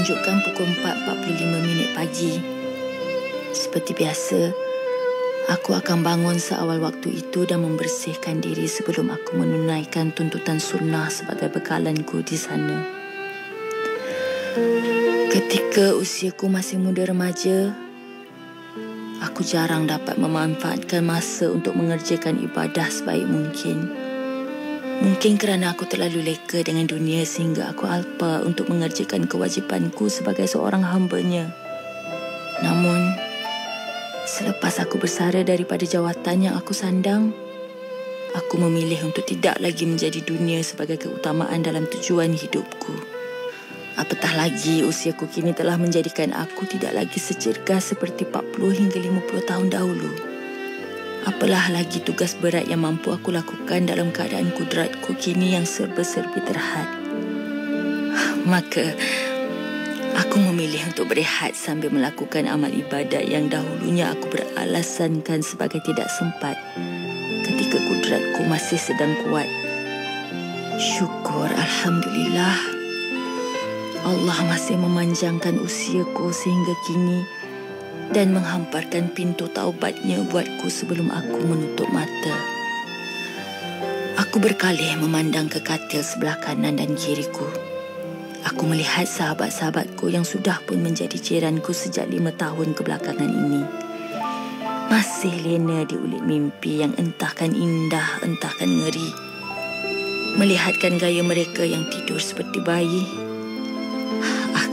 menunjukkan pukul 4.45 pagi. Seperti biasa, aku akan bangun seawal waktu itu dan membersihkan diri sebelum aku menunaikan tuntutan sunnah sebagai bekalanku di sana. Ketika usiaku masih muda remaja, aku jarang dapat memanfaatkan masa untuk mengerjakan ibadah sebaik mungkin. Mungkin kerana aku terlalu leka dengan dunia sehingga aku alpa untuk mengerjakan kewajipanku sebagai seorang hambanya. Namun, selepas aku bersara daripada jawatan yang aku sandang, aku memilih untuk tidak lagi menjadi dunia sebagai keutamaan dalam tujuan hidupku. Apatah lagi usiaku kini telah menjadikan aku tidak lagi secergas seperti 40 hingga 50 tahun dahulu. Apalah lagi tugas berat yang mampu aku lakukan dalam keadaan kudratku kini yang serba-serbi terhad. Maka, aku memilih untuk berehat sambil melakukan amal ibadat yang dahulunya aku beralasankan sebagai tidak sempat ketika kudratku masih sedang kuat. Syukur, Alhamdulillah. Allah masih memanjangkan usiaku sehingga kini dan menghamparkan pintu taubatnya buatku sebelum aku menutup mata. Aku berkalih memandang ke katil sebelah kanan dan kiriku. Aku melihat sahabat-sahabatku yang sudah pun menjadi jiranku sejak 5 tahun kebelakangan ini. Masih lena di ulit mimpi yang entahkan indah, entahkan ngeri. Melihatkan gaya mereka yang tidur seperti bayi,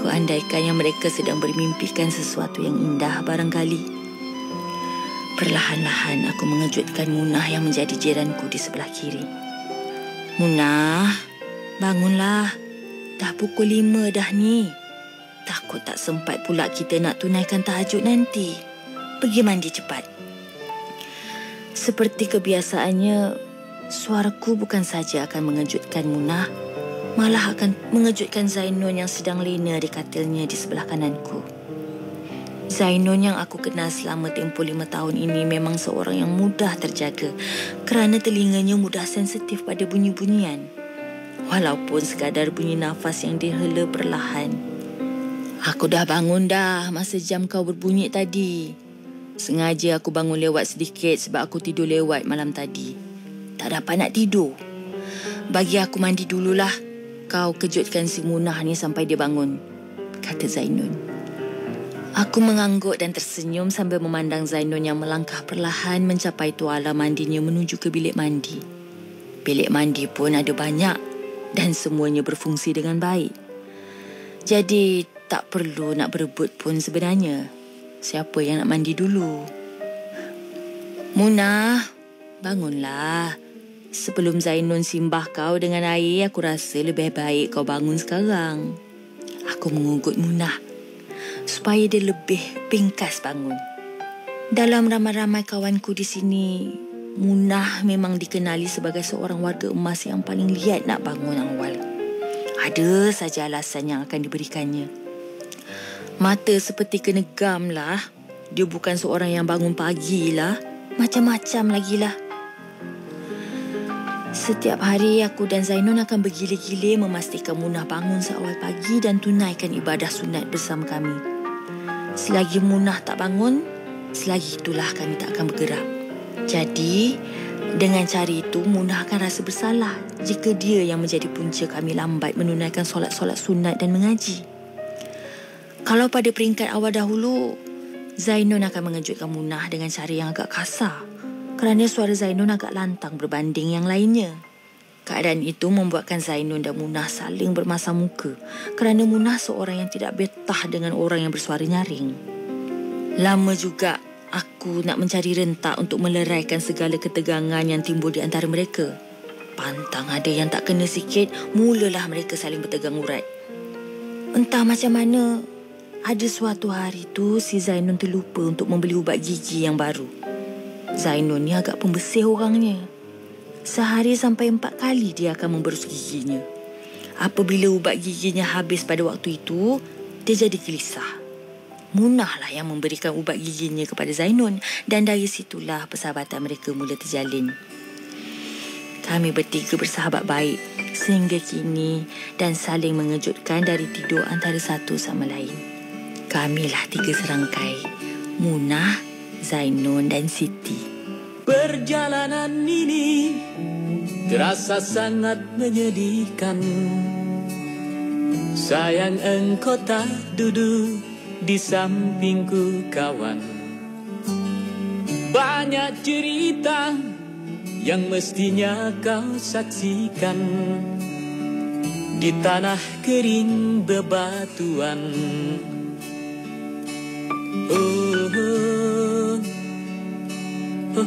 aku andaikan yang mereka sedang bermimpikan sesuatu yang indah barangkali. Perlahan-lahan aku mengejutkan Munah yang menjadi jiranku di sebelah kiri. Munah, bangunlah. Dah pukul 5 dah ni. Takut tak sempat pula kita nak tunaikan tahajud nanti. Pergi mandi cepat. Seperti kebiasaannya, suaraku bukan saja akan mengejutkan Munah, malah akan mengejutkan Zainun yang sedang lena di katilnya di sebelah kananku. Zainun yang aku kenal selama tempoh 5 tahun ini memang seorang yang mudah terjaga kerana telinganya mudah sensitif pada bunyi-bunyian. Walaupun sekadar bunyi nafas yang dihela perlahan. Aku dah bangun dah masa jam kau berbunyi tadi. Sengaja aku bangun lewat sedikit sebab aku tidur lewat malam tadi. Tak dapat nak tidur. Bagi aku mandi dululah. Kau kejutkan si Munah ni sampai dia bangun, kata Zainun. Aku mengangguk dan tersenyum sambil memandang Zainun yang melangkah perlahan mencapai tuala mandinya menuju ke bilik mandi. Bilik mandi pun ada banyak dan semuanya berfungsi dengan baik. Jadi tak perlu nak berebut pun sebenarnya. Siapa yang nak mandi dulu? Munah, bangunlah. Sebelum Zainun simbah kau dengan air, aku rasa lebih baik kau bangun sekarang. Aku mengugut Munah supaya dia lebih pingkas bangun. Dalam ramai-ramai kawanku di sini, Munah memang dikenali sebagai seorang warga emas yang paling liat nak bangun awal. Ada saja alasan yang akan diberikannya. Mata seperti kena gam lah. Dia bukan seorang yang bangun pagi lah. Macam-macam lagi lah. Setiap hari aku dan Zainun akan bergilir-gilir memastikan Munah bangun seawal pagi dan tunaikan ibadah sunat bersama kami. Selagi Munah tak bangun, selagi itulah kami tak akan bergerak. Jadi, dengan cara itu Munah akan rasa bersalah jika dia yang menjadi punca kami lambat menunaikan solat-solat sunat dan mengaji. Kalau pada peringkat awal dahulu, Zainun akan mengejutkan Munah dengan cara yang agak kasar kerana suara Zainun agak lantang berbanding yang lainnya. Keadaan itu membuatkan Zainun dan Munah saling bermasam muka kerana Munah seorang yang tidak betah dengan orang yang bersuara nyaring. Lama juga aku nak mencari rentak untuk meleraikan segala ketegangan yang timbul di antara mereka. Pantang ada yang tak kena sikit, mulalah mereka saling bertegang urat. Entah macam mana, ada suatu hari tu si Zainun terlupa untuk membeli ubat gigi yang baru. Zainun ni agak pembersih orangnya. Sehari sampai 4 kali dia akan memberus giginya. Apabila ubat giginya habis pada waktu itu, dia jadi gelisah. Munah lah yang memberikan ubat giginya kepada Zainun dan dari situlah persahabatan mereka mula terjalin. Kami bertiga bersahabat baik sehingga kini dan saling mengejutkan dari tidur antara satu sama lain. Kamilah 3 serangkai, Munah, Zainun dan Siti. Perjalanan ini terasa sangat menyedihkan. Sayang engkau tak duduk di sampingku kawan. Banyak cerita yang mestinya kau saksikan di tanah kering bebatuan. Oh, oh, oh, oh,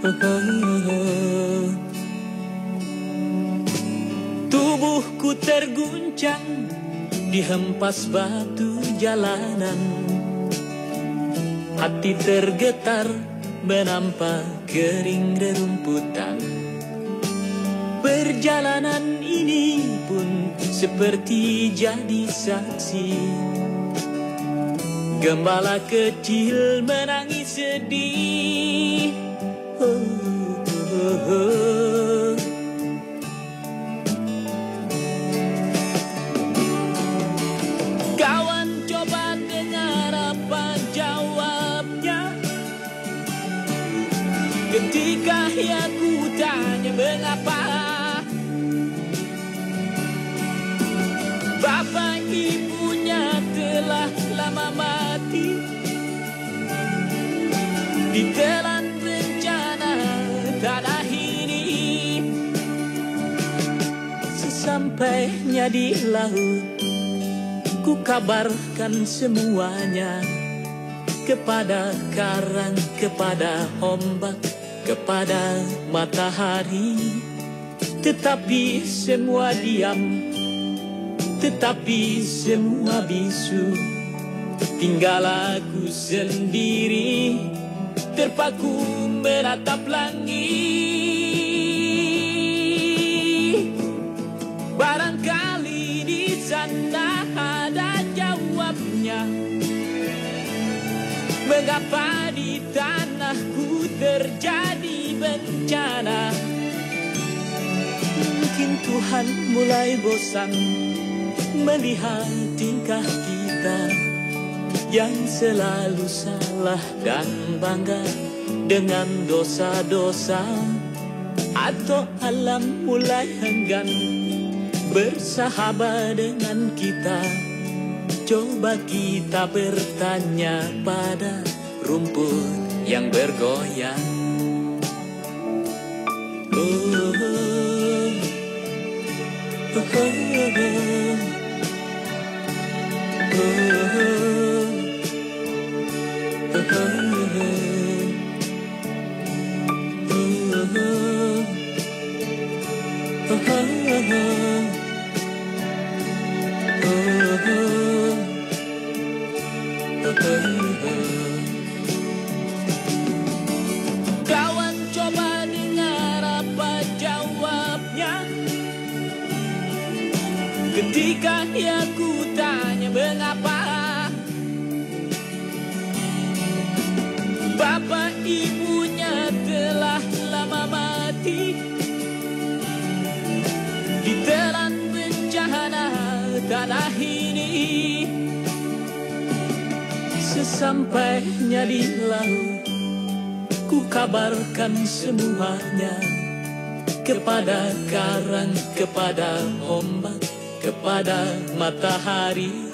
oh, oh. Tubuhku terguncang dihempas batu jalanan. Hati tergetar menampak kering rerumputan. Perjalanan ini pun seperti jadi saksi. Gembala kecil menangis sedih. Oh, oh, oh. Kawan coba dengar apa jawabnya ketika aku tanya mengapa. Bapak ibunya telah lama mati ditelan bencana tanah ini. Sesampainya di laut, ku kabarkan semuanya kepada karang, kepada ombak, kepada matahari. Tetapi semua diam, tetapi semua bisu. Tinggal aku sendiri terpaku menatap langit. Barangkali di sana ada jawabnya. Mengapa di tanahku terjadi bencana? Mungkin Tuhan mulai bosan melihat tingkah kita yang selalu salah dan bangga dengan dosa-dosa. Atau alam mulai enggan bersahabat dengan kita. Coba kita bertanya pada rumput yang bergoyang. Oh, oh, oh, oh. Kawan coba dengar apa jawabnya ketika aku tanya mengapa. Bapak ibunya telah lama mati ditelan bencana tanah ini. Sesampainya di laut, ku kabarkan semuanya kepada karang, kepada ombak, kepada matahari.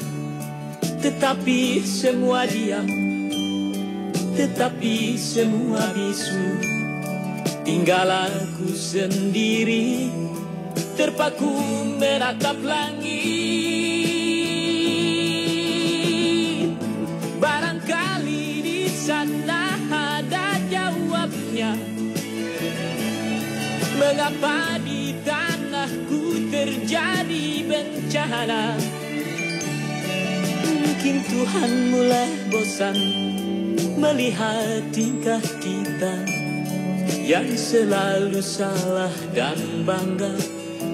Tetapi semua diam, tetapi semua bisu. Tinggal aku sendiri terpaku menatap langit. Barangkali di sana ada jawabnya. Mengapa di tanahku terjadi bencana? Mungkin Tuhan mulai bosan melihat tingkah kita yang selalu salah dan bangga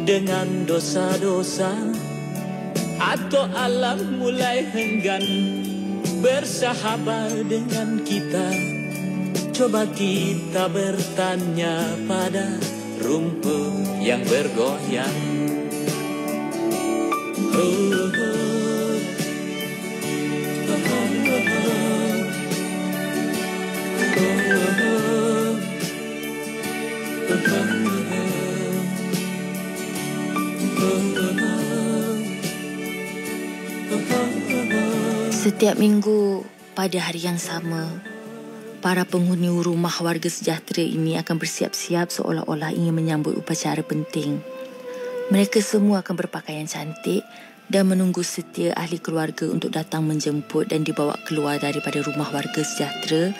dengan dosa-dosa. Atau alam mulai enggan bersahabat dengan kita. Coba kita bertanya pada rumput yang bergoyang. Oh, oh, oh. Oh, oh, oh. Setiap minggu pada hari yang sama, para penghuni rumah warga sejahtera ini akan bersiap-siap seolah-olah ingin menyambut upacara penting. Mereka semua akan berpakaian cantik dan menunggu setia ahli keluarga untuk datang menjemput dan dibawa keluar daripada rumah warga sejahtera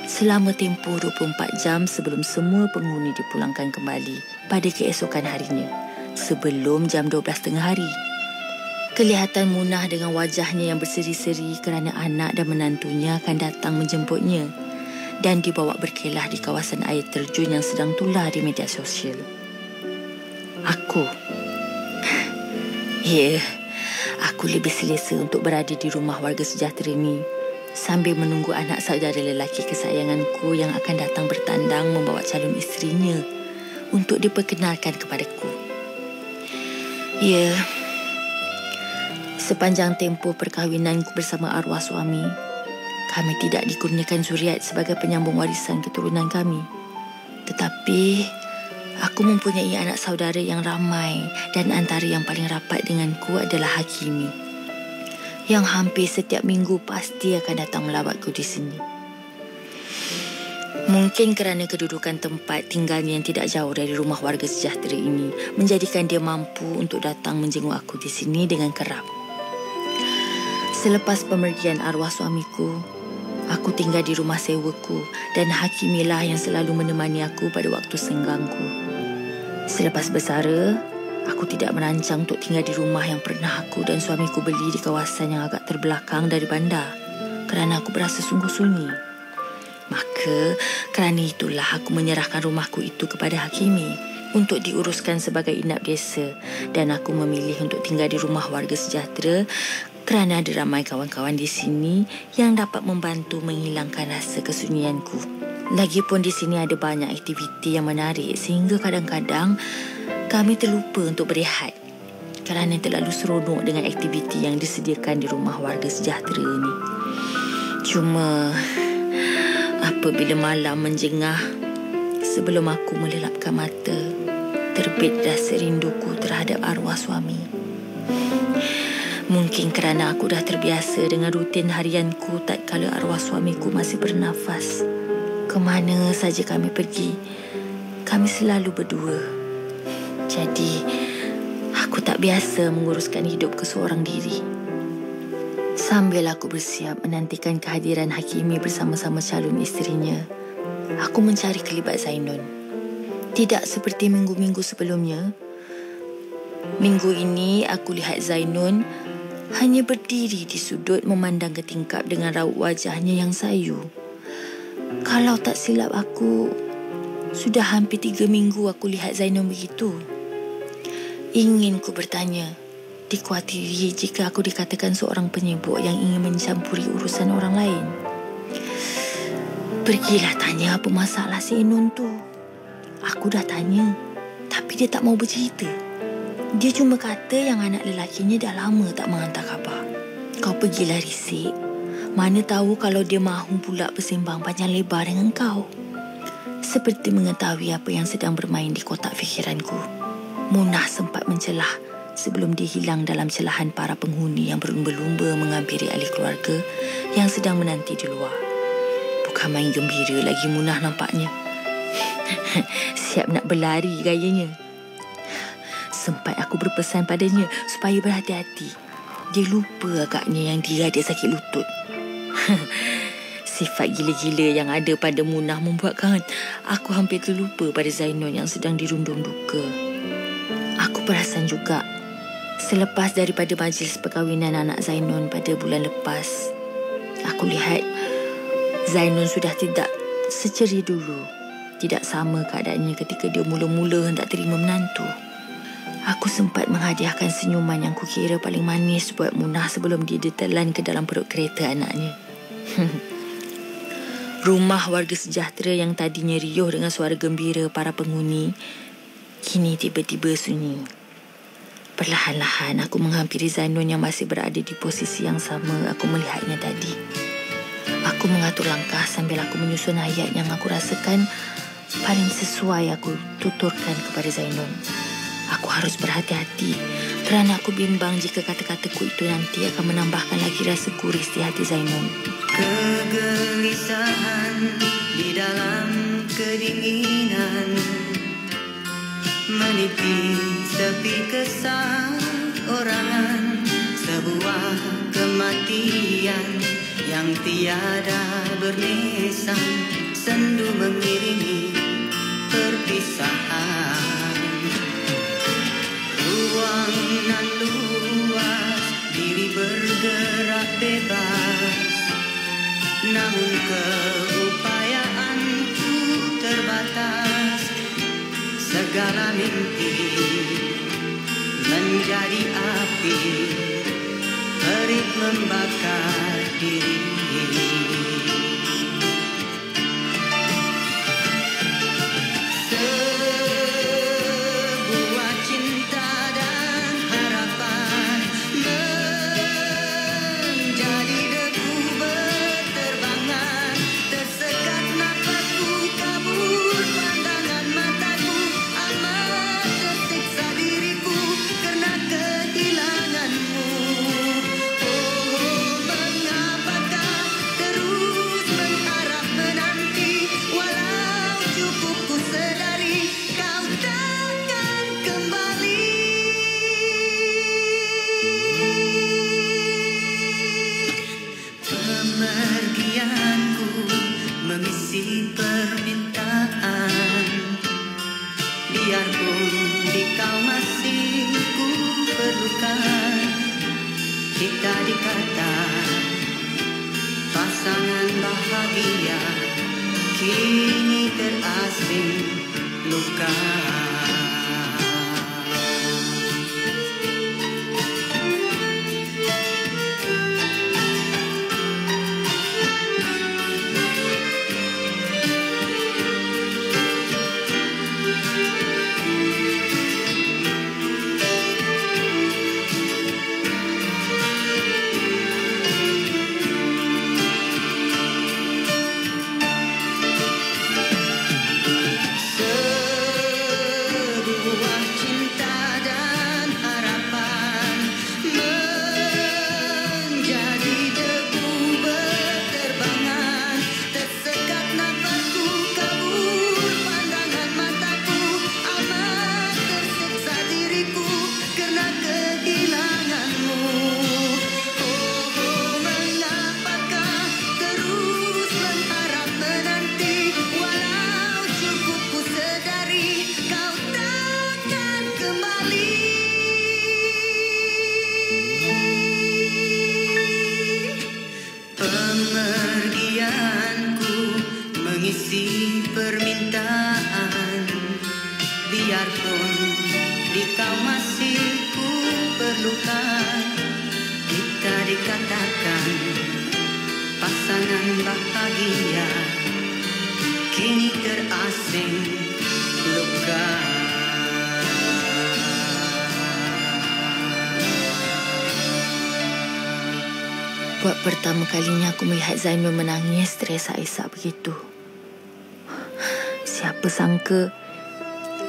selama tempoh 24 jam sebelum semua penghuni dipulangkan kembali pada keesokan harinya, sebelum jam 12 tengah hari. Kelihatan Munah dengan wajahnya yang berseri-seri kerana anak dan menantunya akan datang menjemputnya dan dibawa berkelah di kawasan air terjun yang sedang tular di media sosial. Aku aku lebih selesa untuk berada di rumah warga sejahtera ini sambil menunggu anak saudara lelaki kesayanganku yang akan datang bertandang membawa calon isterinya untuk diperkenalkan kepadaku. Sepanjang tempoh perkahwinanku bersama arwah suami, kami tidak dikurniakan zuriat sebagai penyambung warisan keturunan kami. Tetapi aku mempunyai anak saudara yang ramai dan antara yang paling rapat denganku adalah Hakimi, yang hampir setiap minggu pasti akan datang melawatku di sini. Mungkin kerana kedudukan tempat tinggalnya yang tidak jauh dari rumah warga sejahtera ini menjadikan dia mampu untuk datang menjenguk aku di sini dengan kerap. Selepas pemergian arwah suamiku, aku tinggal di rumah sewaku dan Hakimilah yang selalu menemani aku pada waktu senggangku. Selepas bersara, aku tidak merancang untuk tinggal di rumah yang pernah aku dan suamiku beli di kawasan yang agak terbelakang dari bandar kerana aku berasa sungguh sunyi. Maka kerana itulah aku menyerahkan rumahku itu kepada Hakimi untuk diuruskan sebagai inap desa dan aku memilih untuk tinggal di rumah warga sejahtera kerana ada ramai kawan-kawan di sini yang dapat membantu menghilangkan rasa kesunyianku. Lagipun di sini ada banyak aktiviti yang menarik sehingga kadang-kadang kami terlupa untuk berehat kerana terlalu seronok dengan aktiviti yang disediakan di rumah warga sejahtera ini. Cuma apabila malam menjengah, sebelum aku melelapkan mata, terbit rasa rinduku terhadap arwah suami. Mungkin kerana aku dah terbiasa dengan rutin harianku tatkala arwah suamiku masih bernafas. Kemana saja kami pergi, kami selalu berdua. Jadi, aku tak biasa menguruskan hidup keseorang diri. Sambil aku bersiap menantikan kehadiran Hakimi bersama-sama calon isterinya, aku mencari kelibat Zainun. Tidak seperti minggu-minggu sebelumnya. Minggu ini aku lihat Zainun hanya berdiri di sudut memandang ke tingkap dengan raut wajahnya yang sayu. Kalau tak silap aku, sudah hampir 3 minggu aku lihat Zainun begitu. Ingin ku bertanya, dikhawatiri jika aku dikatakan seorang penyibuk yang ingin mencampuri urusan orang lain. Pergilah tanya apa masalah si Inun tu. Aku dah tanya, tapi dia tak mau bercerita. Dia cuma kata yang anak lelakinya dah lama tak menghantar khabar. Kau pergilah risik. Mana tahu kalau dia mahu pula bersembang panjang lebar dengan kau. Seperti mengetahui apa yang sedang bermain di kotak fikiranku, Munah sempat mencelah sebelum dia hilang dalam celahan para penghuni yang berlumba-lumba menghampiri ahli keluarga yang sedang menanti di luar. Bukan main gembira lagi Munah nampaknya. Siap nak berlari gayanya. Sempat aku berpesan padanya supaya berhati-hati. Dia lupa agaknya yang dia ada sakit lutut. Sifat gila-gila yang ada pada Munah membuatkan aku hampir terlupa pada Zainun yang sedang dirundung duka. Aku perasan juga, selepas daripada majlis perkahwinan anak Zainun pada bulan lepas, aku lihat Zainun sudah tidak seceria dulu. Tidak sama keadaannya ketika dia mula-mula hendak terima menantu. Aku sempat menghadiahkan senyuman yang kukira paling manis buat Munah sebelum dia ditelan ke dalam perut kereta anaknya. Rumah warga sejahtera yang tadinya riuh dengan suara gembira para penghuni, kini tiba-tiba sunyi. Perlahan-lahan aku menghampiri Zainun yang masih berada di posisi yang sama aku melihatnya tadi. Aku mengatur langkah sambil aku menyusun ayat yang aku rasakan paling sesuai aku tuturkan kepada Zainun. Aku harus berhati-hati kerana aku bimbang jika kata-kataku itu nanti akan menambahkan lagi rasa kuris di hati Zainun. Kegelisahan di dalam kedinginan, menipis sepi keseorangan, sebuah kematian yang tiada bernisan, sendu mengiringi perpisahan. Ruang nan luas, diri bergerak bebas, namun keupayaanku terbatas. Segala mimpi menjadi api, perit membakar diri. Sebuah cinta dan harapan menjadi debu berterbangan, tersekat napasku, kabur pandangan mataku, amat tersiksa diriku kerana kehilanganmu. Oh, mengapakah terus mengharap menanti, walau cukup ku sedari kau takkan kembali. Pemergianku mengisi permintaan, biarpun di kau masih ku perlukan. Kita dikata pasangan bahagia, kini terasing luka. Sebuah cinta dan harapan menjadi debu berterbangan, tersekat napasku, kabur pandangan mataku, amat tersiksa diriku kerana kehilanganmu. Oh, mengapakah terus mengharap menanti, walau cukup ku sedari kau takkan kembali. Pemergianku mengisi permintaan, biarpun di kau masih ku perlukan. Kita dikatakan pasangan bahagia, kini terasing luka. Buat pertama kalinya aku melihat Zainun menangis teresak-esak begitu. Siapa sangka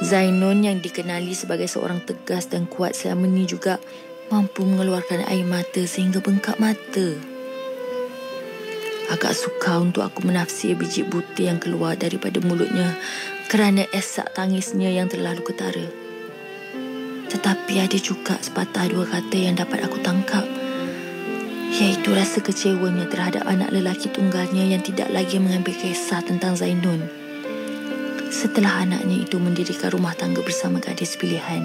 Zainun yang dikenali sebagai seorang tegas dan kuat selama ini juga mampu mengeluarkan air mata sehingga bengkak mata. Agak sukar untuk aku menafsir biji butir yang keluar daripada mulutnya kerana esak tangisnya yang terlalu ketara. Tetapi ada juga sepatah dua kata yang dapat aku tangkap, iaitu rasa kecewanya terhadap anak lelaki tunggalnya yang tidak lagi mengambil kisah tentang Zainun setelah anaknya itu mendirikan rumah tangga bersama gadis pilihan.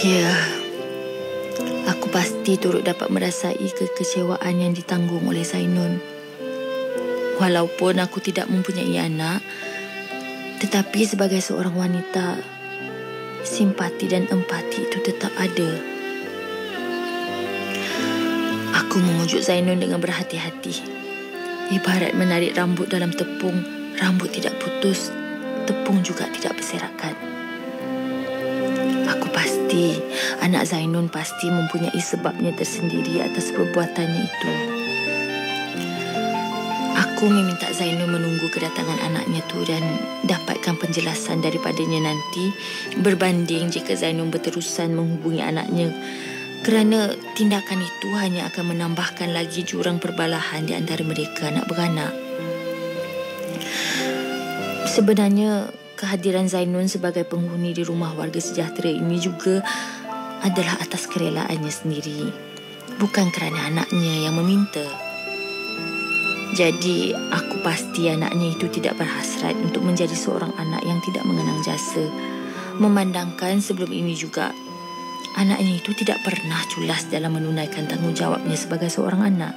Ya, aku pasti turut dapat merasai kekecewaan yang ditanggung oleh Zainun. Walaupun aku tidak mempunyai anak, tetapi sebagai seorang wanita, simpati dan empati itu tetap ada. Aku memujuk Zainun dengan berhati-hati. Ibarat menarik rambut dalam tepung, rambut tidak putus, tepung juga tidak berserakan. Aku pasti anak Zainun pasti mempunyai sebabnya tersendiri atas perbuatannya itu. Aku meminta Zainun menunggu kedatangan anaknya tu dan dapatkan penjelasan daripadanya nanti berbanding jika Zainun berterusan menghubungi anaknya, kerana tindakan itu hanya akan menambahkan lagi jurang perbalahan di antara mereka anak beranak. Sebenarnya kehadiran Zainun sebagai penghuni di rumah warga sejahtera ini juga adalah atas kerelaannya sendiri, bukan kerana anaknya yang meminta. Jadi, aku pasti anaknya itu tidak berhasrat untuk menjadi seorang anak yang tidak mengenang jasa. Memandangkan sebelum ini juga, anaknya itu tidak pernah culas dalam menunaikan tanggungjawabnya sebagai seorang anak.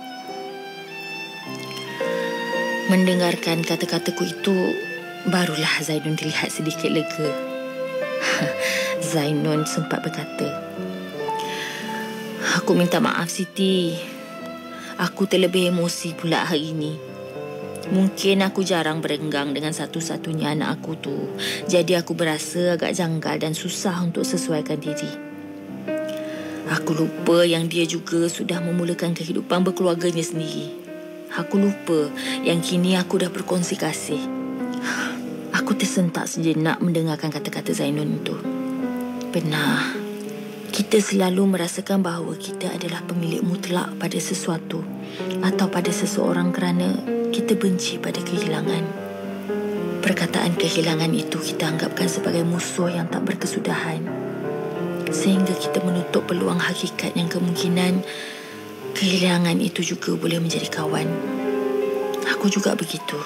Mendengarkan kata-kataku itu, barulah Zainun terlihat sedikit lega. Zainun sempat berkata, "Aku minta maaf Siti. Aku terlebih emosi pula hari ini. Mungkin aku jarang berenggang dengan satu-satunya anak aku tu. Jadi aku berasa agak janggal dan susah untuk sesuaikan diri. Aku lupa yang dia juga sudah memulakan kehidupan berkeluarganya sendiri. Aku lupa yang kini aku dah berkongsi kasih." Aku tersentak sejenak mendengarkan kata-kata Zainun itu. Benar. Kita selalu merasakan bahawa kita adalah pemilik mutlak pada sesuatu atau pada seseorang kerana kita benci pada kehilangan. Perkataan kehilangan itu kita anggapkan sebagai musuh yang tak berkesudahan, sehingga kita menutup peluang hakikat yang kemungkinan kehilangan itu juga boleh menjadi kawan. Aku juga begitu.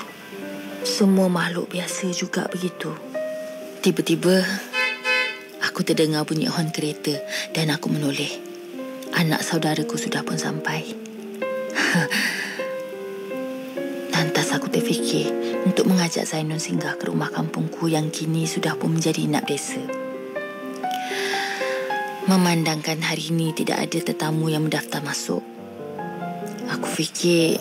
Semua makhluk biasa juga begitu. Tiba-tiba aku terdengar bunyi hon kereta dan aku menoleh. Anak saudaraku sudah pun sampai. Lantas aku terfikir untuk mengajak Zainun singgah ke rumah kampungku yang kini sudah pun menjadi inap desa. Memandangkan hari ini tidak ada tetamu yang mendaftar masuk, aku fikir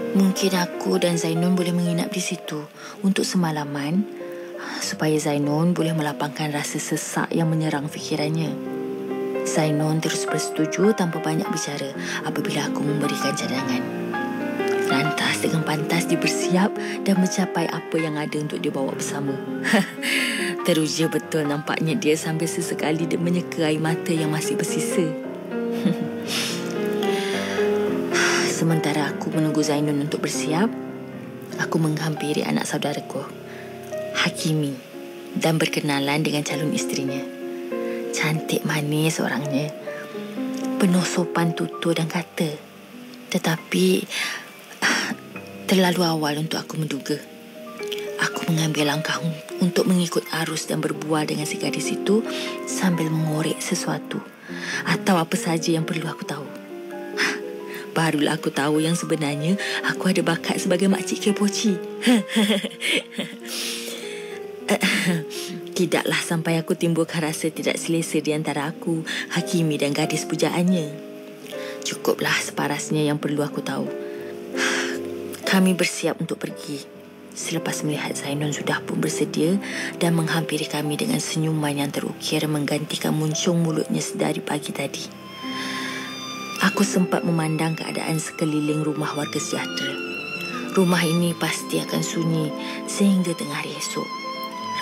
mungkin aku dan Zainun boleh menginap di situ untuk semalaman, supaya Zainun boleh melapangkan rasa sesak yang menyerang fikirannya. Zainun terus bersetuju tanpa banyak bicara apabila aku memberikan cadangan. Lantas dengan pantas dia bersiap dan mencapai apa yang ada untuk dia bawa bersama. Teruja betul nampaknya dia sambil sesekali dia menyeka air mata yang masih bersisa. Sementara aku menunggu Zainun untuk bersiap, aku menghampiri anak saudaraku, Hakimi, dan berkenalan dengan calon isterinya. Cantik manis orangnya, penuh sopan tutur dan kata. Tetapi terlalu awal untuk aku menduga. Aku mengambil langkah untuk mengikut arus dan berbual dengan si gadis itu sambil mengorek sesuatu atau apa saja yang perlu aku tahu. Barulah aku tahu yang sebenarnya aku ada bakat sebagai makcik kepoci. Tidaklah sampai aku timbulkan rasa tidak selesa di antara aku, Hakimi dan gadis pujaannya. Cukuplah separasnya yang perlu aku tahu. Kami bersiap untuk pergi. Selepas melihat Zainun sudah pun bersedia dan menghampiri kami dengan senyuman yang terukir menggantikan muncung mulutnya sedari pagi tadi. Aku sempat memandang keadaan sekeliling rumah warga sejahtera. Rumah ini pasti akan sunyi sehingga tengah hari esok.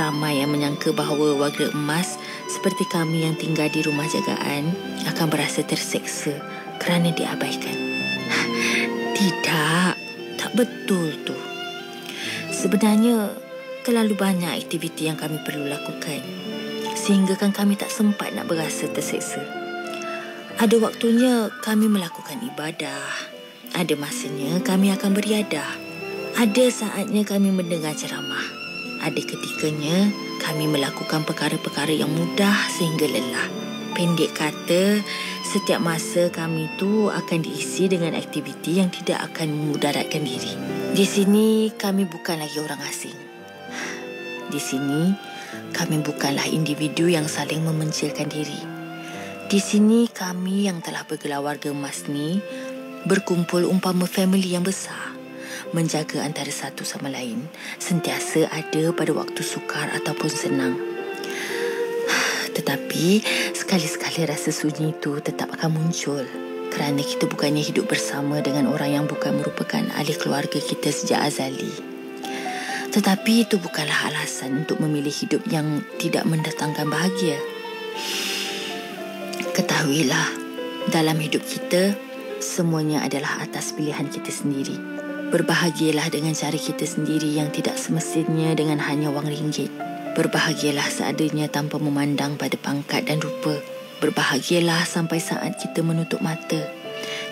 Ramai yang menyangka bahawa warga emas seperti kami yang tinggal di rumah jagaan akan berasa terseksa kerana diabaikan. Tidak, tak betul tu. Sebenarnya terlalu banyak aktiviti yang kami perlu lakukan sehingga kan kami tak sempat nak berasa terseksa. Ada waktunya kami melakukan ibadah, ada masanya kami akan beriadah, ada saatnya kami mendengar ceramah, ada ketikanya kami melakukan perkara-perkara yang mudah sehingga lelah. Pendek kata, setiap masa kami tu akan diisi dengan aktiviti yang tidak akan memudaratkan diri. Di sini kami bukan lagi orang asing. Di sini kami bukanlah individu yang saling memencilkan diri. Di sini kami yang telah bergelar warga emas ni berkumpul umpama family yang besar. menjaga antara satu sama lain, sentiasa ada pada waktu sukar ataupun senang. Tetapi sekali-sekali rasa sunyi itu tetap akan muncul kerana kita bukannya hidup bersama dengan orang yang bukan merupakan ahli keluarga kita sejak azali. Tetapi itu bukanlah alasan untuk memilih hidup yang tidak mendatangkan bahagia. Ketahuilah, dalam hidup kita, semuanya adalah atas pilihan kita sendiri. Berbahagialah dengan cara kita sendiri yang tidak semestinya dengan hanya wang ringgit. Berbahagialah seadanya tanpa memandang pada pangkat dan rupa. Berbahagialah sampai saat kita menutup mata.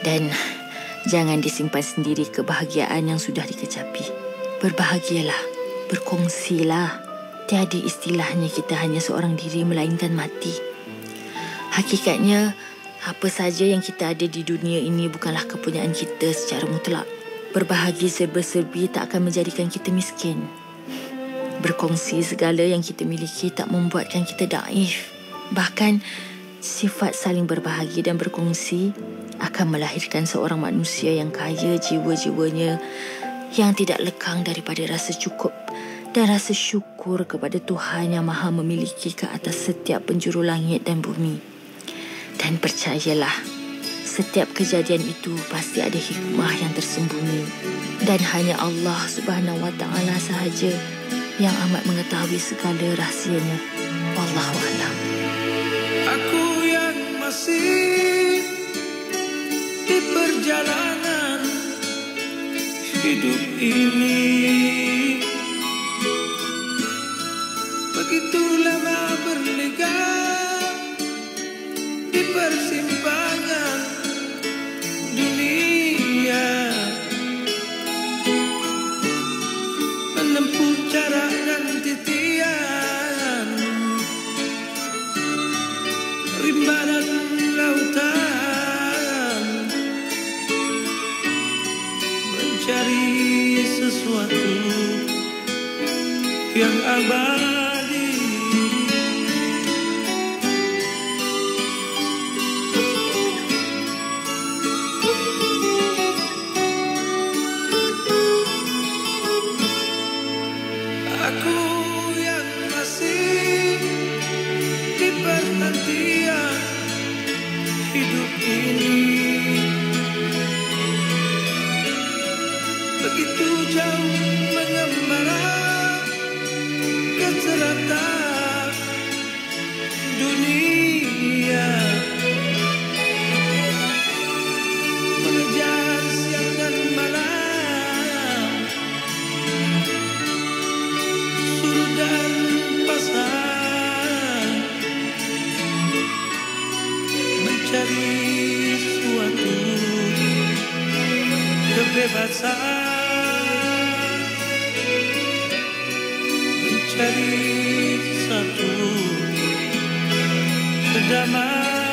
Dan jangan disimpan sendiri kebahagiaan yang sudah dikecapi. Berbahagialah, berkongsilah. Tiada istilahnya kita hanya seorang diri melainkan mati. Hakikatnya, apa saja yang kita ada di dunia ini bukanlah kepunyaan kita secara mutlak. Berbahagia serba-serbi tak akan menjadikan kita miskin. Berkongsi segala yang kita miliki tak membuatkan kita daif. Bahkan, sifat saling berbahagia dan berkongsi akan melahirkan seorang manusia yang kaya jiwa-jiwanya, yang tidak lekang daripada rasa cukup dan rasa syukur kepada Tuhan yang maha memiliki ke atas setiap penjuru langit dan bumi. Dan percayalah, setiap kejadian itu pasti ada hikmah yang tersembunyi. Dan hanya Allah Subhanahu Wa Taala sahaja yang amat mengetahui segala rahsianya. Wallahu a'lam. Aku yang masih di perjalanan hidup ini, begitu lama berliga di persimpangan dunia, menempuh jarak dan titian, rimba dan lautan, mencari sesuatu yang abadi. Aku yang masih di perhentian hidup ini, begitu jauh mengembara ke selatan dunia, mengejar siang dan malam, suruh dan pasang, mencari suatu kebebasan, mencari satu kedamaian.